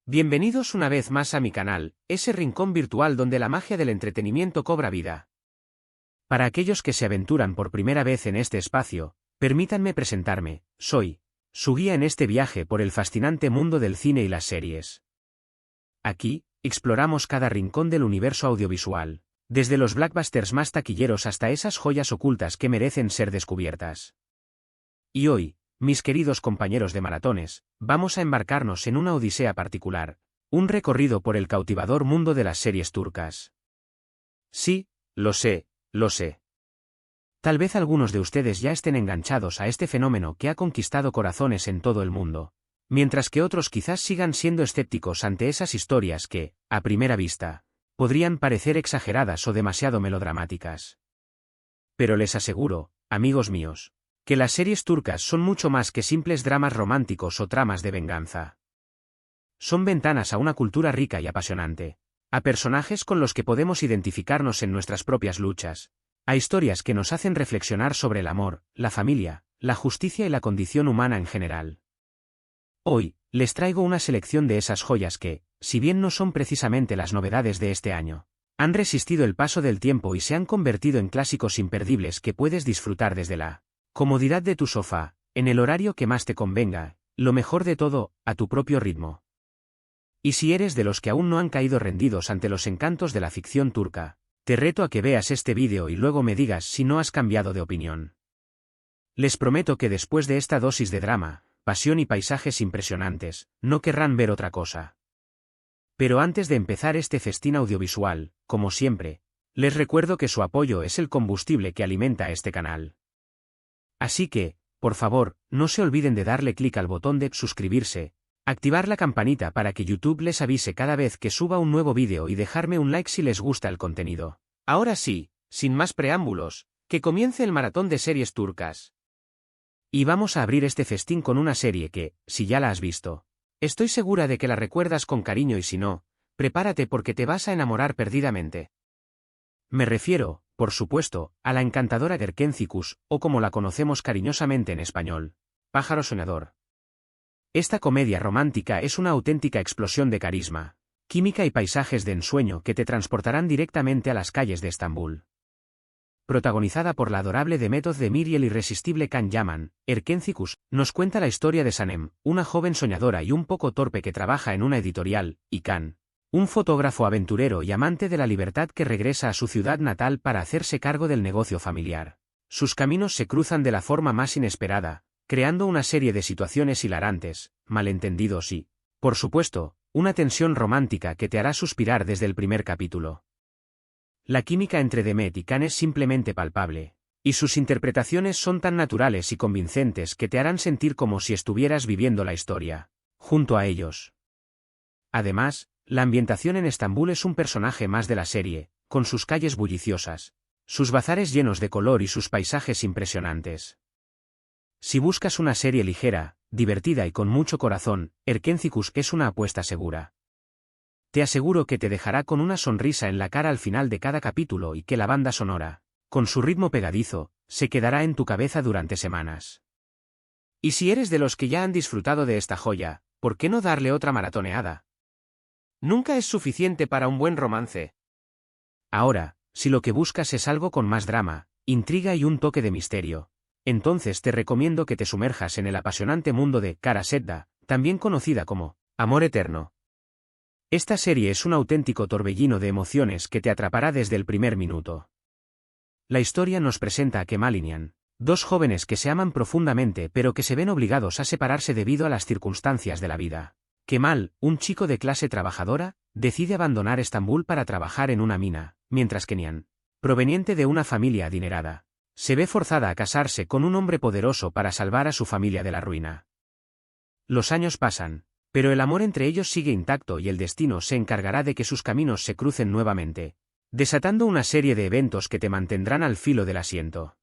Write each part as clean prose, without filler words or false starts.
Bienvenidos una vez más a mi canal, ese rincón virtual donde la magia del entretenimiento cobra vida. Para aquellos que se aventuran por primera vez en este espacio, permítanme presentarme, soy su guía en este viaje por el fascinante mundo del cine y las series. Aquí, exploramos cada rincón del universo audiovisual, desde los blockbusters más taquilleros hasta esas joyas ocultas que merecen ser descubiertas. Y hoy, mis queridos compañeros de maratones, vamos a embarcarnos en una odisea particular, un recorrido por el cautivador mundo de las series turcas. Sí, lo sé, lo sé. Tal vez algunos de ustedes ya estén enganchados a este fenómeno que ha conquistado corazones en todo el mundo, mientras que otros quizás sigan siendo escépticos ante esas historias que, a primera vista, podrían parecer exageradas o demasiado melodramáticas. Pero les aseguro, amigos míos, que las series turcas son mucho más que simples dramas románticos o tramas de venganza. Son ventanas a una cultura rica y apasionante, a personajes con los que podemos identificarnos en nuestras propias luchas, a historias que nos hacen reflexionar sobre el amor, la familia, la justicia y la condición humana en general. Hoy, les traigo una selección de esas joyas que, si bien no son precisamente las novedades de este año, han resistido el paso del tiempo y se han convertido en clásicos imperdibles que puedes disfrutar desde la comodidad de tu sofá, en el horario que más te convenga, lo mejor de todo, a tu propio ritmo. Y si eres de los que aún no han caído rendidos ante los encantos de la ficción turca, te reto a que veas este vídeo y luego me digas si no has cambiado de opinión. Les prometo que después de esta dosis de drama, pasión y paisajes impresionantes, no querrán ver otra cosa. Pero antes de empezar este festín audiovisual, como siempre, les recuerdo que su apoyo es el combustible que alimenta este canal. Así que, por favor, no se olviden de darle clic al botón de suscribirse, activar la campanita para que YouTube les avise cada vez que suba un nuevo vídeo y dejarme un like si les gusta el contenido. Ahora sí, sin más preámbulos, que comience el maratón de series turcas. Y vamos a abrir este festín con una serie que, si ya la has visto, estoy segura de que la recuerdas con cariño y si no, prepárate porque te vas a enamorar perdidamente. Me refiero, por supuesto, a la encantadora Gerkencikus, o como la conocemos cariñosamente en español, Pájaro Soñador. Esta comedia romántica es una auténtica explosión de carisma, química y paisajes de ensueño que te transportarán directamente a las calles de Estambul. Protagonizada por la adorable Demet Özdemir y el irresistible Can Yaman, Erkencikus nos cuenta la historia de Sanem, una joven soñadora y un poco torpe que trabaja en una editorial, y Can, un fotógrafo aventurero y amante de la libertad que regresa a su ciudad natal para hacerse cargo del negocio familiar. Sus caminos se cruzan de la forma más inesperada, creando una serie de situaciones hilarantes, malentendidos y, por supuesto, una tensión romántica que te hará suspirar desde el primer capítulo. La química entre Demet y Can es simplemente palpable, y sus interpretaciones son tan naturales y convincentes que te harán sentir como si estuvieras viviendo la historia, junto a ellos. Además, la ambientación en Estambul es un personaje más de la serie, con sus calles bulliciosas, sus bazares llenos de color y sus paisajes impresionantes. Si buscas una serie ligera, divertida y con mucho corazón, Erkencikus es una apuesta segura. Te aseguro que te dejará con una sonrisa en la cara al final de cada capítulo y que la banda sonora, con su ritmo pegadizo, se quedará en tu cabeza durante semanas. Y si eres de los que ya han disfrutado de esta joya, ¿por qué no darle otra maratoneada? Nunca es suficiente para un buen romance. Ahora, si lo que buscas es algo con más drama, intriga y un toque de misterio, entonces te recomiendo que te sumerjas en el apasionante mundo de Kara Sevda, también conocida como Amor Eterno. Esta serie es un auténtico torbellino de emociones que te atrapará desde el primer minuto. La historia nos presenta a Kemal y Nihan, dos jóvenes que se aman profundamente pero que se ven obligados a separarse debido a las circunstancias de la vida. Kemal, un chico de clase trabajadora, decide abandonar Estambul para trabajar en una mina, mientras que Nihan, proveniente de una familia adinerada, se ve forzada a casarse con un hombre poderoso para salvar a su familia de la ruina. Los años pasan, pero el amor entre ellos sigue intacto y el destino se encargará de que sus caminos se crucen nuevamente, desatando una serie de eventos que te mantendrán al filo del asiento.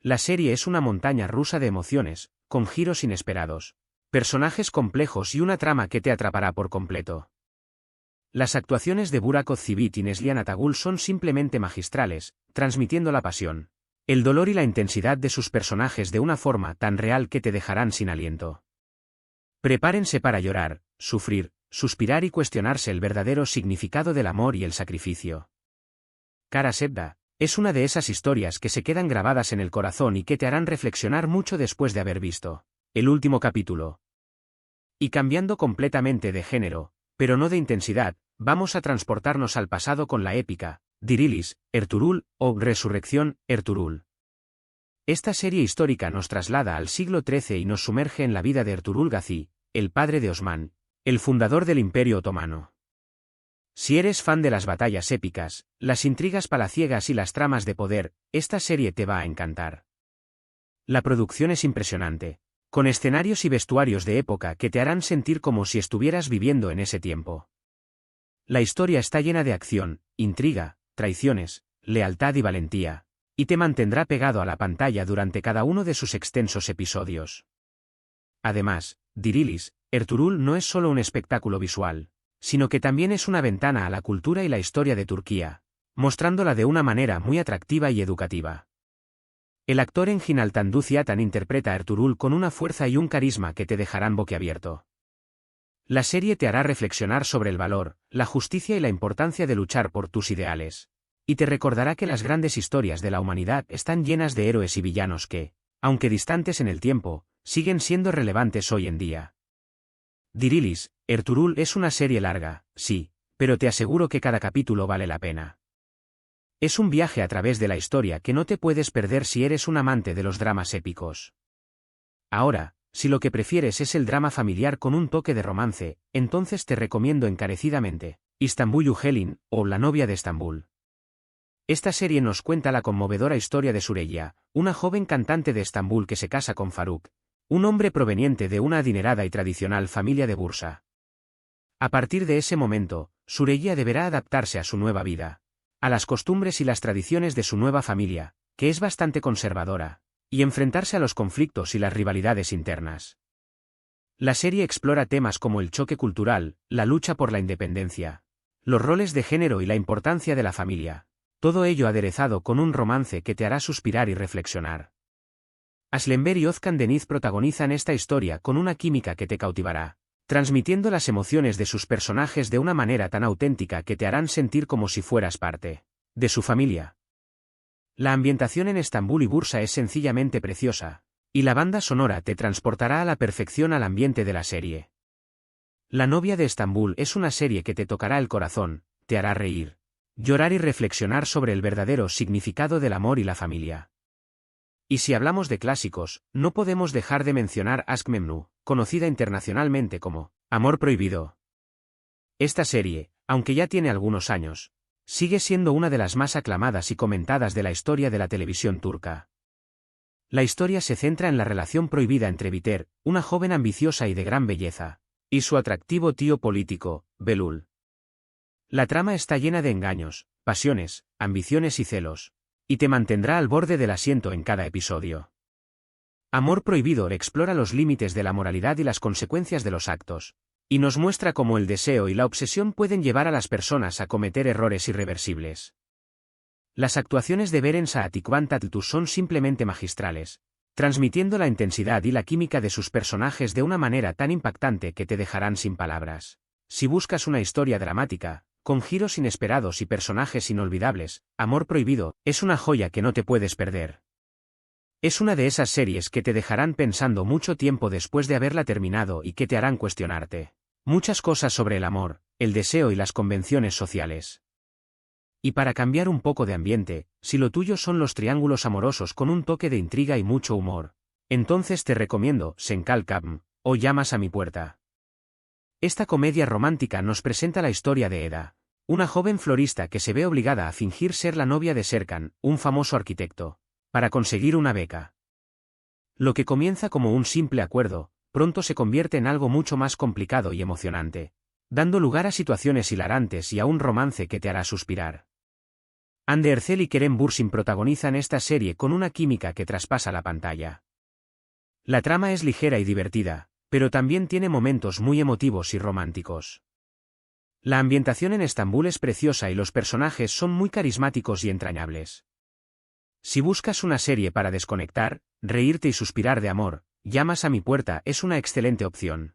La serie es una montaña rusa de emociones, con giros inesperados, personajes complejos y una trama que te atrapará por completo. Las actuaciones de Burak Özçivit y Neslihan Atagül son simplemente magistrales, transmitiendo la pasión, el dolor y la intensidad de sus personajes de una forma tan real que te dejarán sin aliento. Prepárense para llorar, sufrir, suspirar y cuestionarse el verdadero significado del amor y el sacrificio. Kara Sedda es una de esas historias que se quedan grabadas en el corazón y que te harán reflexionar mucho después de haber visto el último capítulo. Y cambiando completamente de género, pero no de intensidad, vamos a transportarnos al pasado con la épica Dirilis, Ertuğrul, o Resurrección, Ertuğrul. Esta serie histórica nos traslada al siglo XIII y nos sumerge en la vida de Ertuğrul Gazi, el padre de Osman, el fundador del Imperio Otomano. Si eres fan de las batallas épicas, las intrigas palaciegas y las tramas de poder, esta serie te va a encantar. La producción es impresionante, con escenarios y vestuarios de época que te harán sentir como si estuvieras viviendo en ese tiempo. La historia está llena de acción, intriga, traiciones, lealtad y valentía, y te mantendrá pegado a la pantalla durante cada uno de sus extensos episodios. Además, Dirilis, Ertuğrul no es solo un espectáculo visual, sino que también es una ventana a la cultura y la historia de Turquía, mostrándola de una manera muy atractiva y educativa. El actor Engin Altan Ciatan interpreta a Ertuğrul con una fuerza y un carisma que te dejarán boquiabierto. La serie te hará reflexionar sobre el valor, la justicia y la importancia de luchar por tus ideales. Y te recordará que las grandes historias de la humanidad están llenas de héroes y villanos que, aunque distantes en el tiempo, siguen siendo relevantes hoy en día. Dirilis, Ertuğrul es una serie larga, sí, pero te aseguro que cada capítulo vale la pena. Es un viaje a través de la historia que no te puedes perder si eres un amante de los dramas épicos. Ahora, si lo que prefieres es el drama familiar con un toque de romance, entonces te recomiendo encarecidamente İstanbul Yücelin, o La novia de Estambul. Esta serie nos cuenta la conmovedora historia de Süreyya, una joven cantante de Estambul que se casa con Faruk, un hombre proveniente de una adinerada y tradicional familia de Bursa. A partir de ese momento, Süreyya deberá adaptarse a su nueva vida, a las costumbres y las tradiciones de su nueva familia, que es bastante conservadora, y enfrentarse a los conflictos y las rivalidades internas. La serie explora temas como el choque cultural, la lucha por la independencia, los roles de género y la importancia de la familia, todo ello aderezado con un romance que te hará suspirar y reflexionar. Aslenber y Özkan Deniz protagonizan esta historia con una química que te cautivará, transmitiendo las emociones de sus personajes de una manera tan auténtica que te harán sentir como si fueras parte de su familia. La ambientación en Estambul y Bursa es sencillamente preciosa, y la banda sonora te transportará a la perfección al ambiente de la serie. La novia de Estambul es una serie que te tocará el corazón, te hará reír, llorar y reflexionar sobre el verdadero significado del amor y la familia. Y si hablamos de clásicos, no podemos dejar de mencionar Aşk Memnu, conocida internacionalmente como Amor Prohibido. Esta serie, aunque ya tiene algunos años, sigue siendo una de las más aclamadas y comentadas de la historia de la televisión turca. La historia se centra en la relación prohibida entre Biter, una joven ambiciosa y de gran belleza, y su atractivo tío político, Belul. La trama está llena de engaños, pasiones, ambiciones y celos, y te mantendrá al borde del asiento en cada episodio. Amor Prohibido explora los límites de la moralidad y las consecuencias de los actos, y nos muestra cómo el deseo y la obsesión pueden llevar a las personas a cometer errores irreversibles. Las actuaciones de Beren Saat y Kıvanç Tatlıtuğ son simplemente magistrales, transmitiendo la intensidad y la química de sus personajes de una manera tan impactante que te dejarán sin palabras. Si buscas una historia dramática, con giros inesperados y personajes inolvidables, Amor Prohibido es una joya que no te puedes perder. Es una de esas series que te dejarán pensando mucho tiempo después de haberla terminado y que te harán cuestionarte muchas cosas sobre el amor, el deseo y las convenciones sociales. Y para cambiar un poco de ambiente, si lo tuyo son los triángulos amorosos con un toque de intriga y mucho humor, entonces te recomiendo Sen Kalkam, o Llamas a mi puerta. Esta comedia romántica nos presenta la historia de Eda, una joven florista que se ve obligada a fingir ser la novia de Serkan, un famoso arquitecto, para conseguir una beca. Lo que comienza como un simple acuerdo, pronto se convierte en algo mucho más complicado y emocionante, dando lugar a situaciones hilarantes y a un romance que te hará suspirar. Hande Erçel y Kerem Bürsin protagonizan esta serie con una química que traspasa la pantalla. La trama es ligera y divertida, pero también tiene momentos muy emotivos y románticos. La ambientación en Estambul es preciosa y los personajes son muy carismáticos y entrañables. Si buscas una serie para desconectar, reírte y suspirar de amor, Llamas a mi puerta es una excelente opción.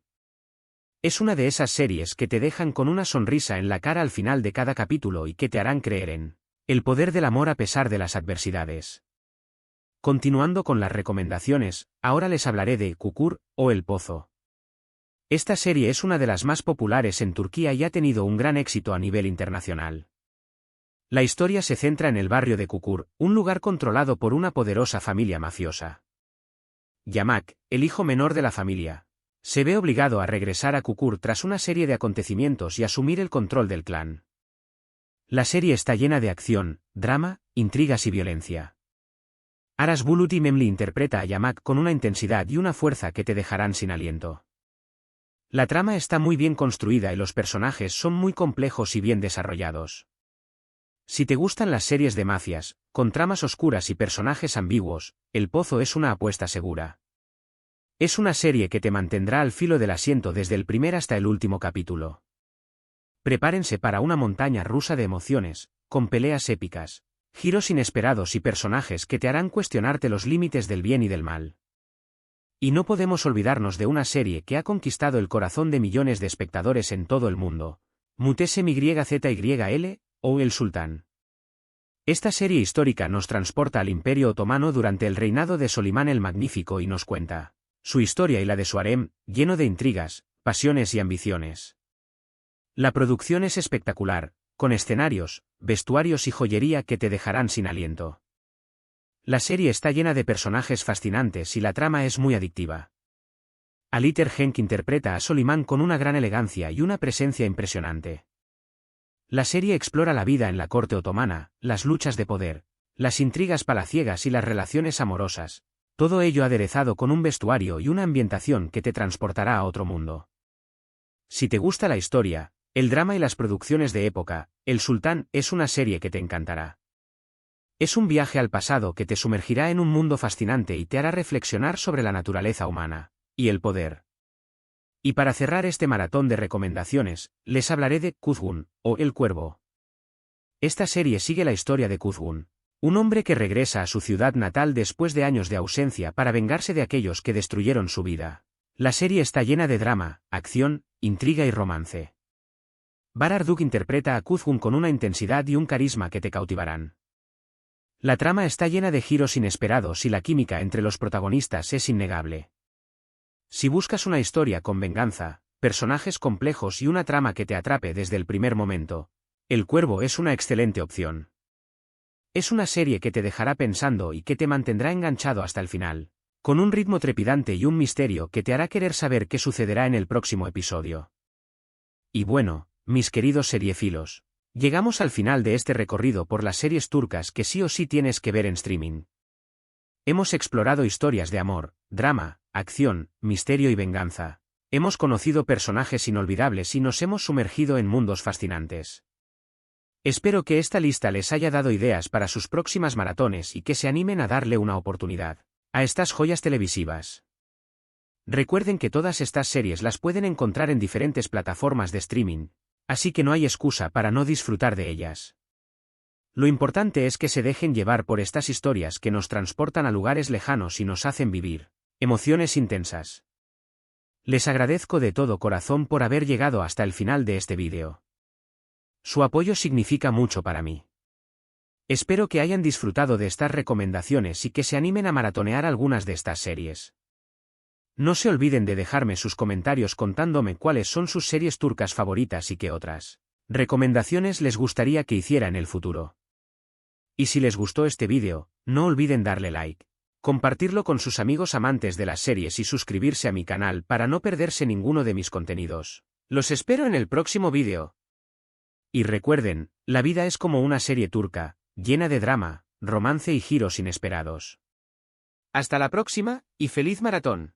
Es una de esas series que te dejan con una sonrisa en la cara al final de cada capítulo y que te harán creer en el poder del amor a pesar de las adversidades. Continuando con las recomendaciones, ahora les hablaré de Çukur, o El Pozo. Esta serie es una de las más populares en Turquía y ha tenido un gran éxito a nivel internacional. La historia se centra en el barrio de Çukur, un lugar controlado por una poderosa familia mafiosa. Yamak, el hijo menor de la familia, se ve obligado a regresar a Çukur tras una serie de acontecimientos y asumir el control del clan. La serie está llena de acción, drama, intrigas y violencia. Aras Bulut Memli interpreta a Yamak con una intensidad y una fuerza que te dejarán sin aliento. La trama está muy bien construida y los personajes son muy complejos y bien desarrollados. Si te gustan las series de mafias, con tramas oscuras y personajes ambiguos, El Pozo es una apuesta segura. Es una serie que te mantendrá al filo del asiento desde el primer hasta el último capítulo. Prepárense para una montaña rusa de emociones, con peleas épicas, giros inesperados y personajes que te harán cuestionarte los límites del bien y del mal. Y no podemos olvidarnos de una serie que ha conquistado el corazón de millones de espectadores en todo el mundo, Muhteşem Yüzyıl, o El Sultán. Esta serie histórica nos transporta al Imperio Otomano durante el reinado de Solimán el Magnífico y nos cuenta su historia y la de su harem, lleno de intrigas, pasiones y ambiciones. La producción es espectacular, con escenarios, vestuarios y joyería que te dejarán sin aliento. La serie está llena de personajes fascinantes y la trama es muy adictiva. Ali Tergenk interpreta a Solimán con una gran elegancia y una presencia impresionante. La serie explora la vida en la corte otomana, las luchas de poder, las intrigas palaciegas y las relaciones amorosas, todo ello aderezado con un vestuario y una ambientación que te transportará a otro mundo. Si te gusta la historia, el drama y las producciones de época, El Sultán es una serie que te encantará. Es un viaje al pasado que te sumergirá en un mundo fascinante y te hará reflexionar sobre la naturaleza humana y el poder. Y para cerrar este maratón de recomendaciones, les hablaré de Kuzgun, o El Cuervo. Esta serie sigue la historia de Kuzgun, un hombre que regresa a su ciudad natal después de años de ausencia para vengarse de aquellos que destruyeron su vida. La serie está llena de drama, acción, intriga y romance. Barar Duk interpreta a Kuzgun con una intensidad y un carisma que te cautivarán. La trama está llena de giros inesperados y la química entre los protagonistas es innegable. Si buscas una historia con venganza, personajes complejos y una trama que te atrape desde el primer momento, El Cuervo es una excelente opción. Es una serie que te dejará pensando y que te mantendrá enganchado hasta el final, con un ritmo trepidante y un misterio que te hará querer saber qué sucederá en el próximo episodio. Y bueno, mis queridos seriefilos, llegamos al final de este recorrido por las series turcas que sí o sí tienes que ver en streaming. Hemos explorado historias de amor, drama, acción, misterio y venganza. Hemos conocido personajes inolvidables y nos hemos sumergido en mundos fascinantes. Espero que esta lista les haya dado ideas para sus próximas maratones y que se animen a darle una oportunidad a estas joyas televisivas. Recuerden que todas estas series las pueden encontrar en diferentes plataformas de streaming, así que no hay excusa para no disfrutar de ellas. Lo importante es que se dejen llevar por estas historias que nos transportan a lugares lejanos y nos hacen vivir emociones intensas. Les agradezco de todo corazón por haber llegado hasta el final de este vídeo. Su apoyo significa mucho para mí. Espero que hayan disfrutado de estas recomendaciones y que se animen a maratonear algunas de estas series. No se olviden de dejarme sus comentarios contándome cuáles son sus series turcas favoritas y qué otras recomendaciones les gustaría que hiciera en el futuro. Y si les gustó este vídeo, no olviden darle like, compartirlo con sus amigos amantes de las series y suscribirse a mi canal para no perderse ninguno de mis contenidos. Los espero en el próximo vídeo. Y recuerden, la vida es como una serie turca, llena de drama, romance y giros inesperados. Hasta la próxima, y feliz maratón.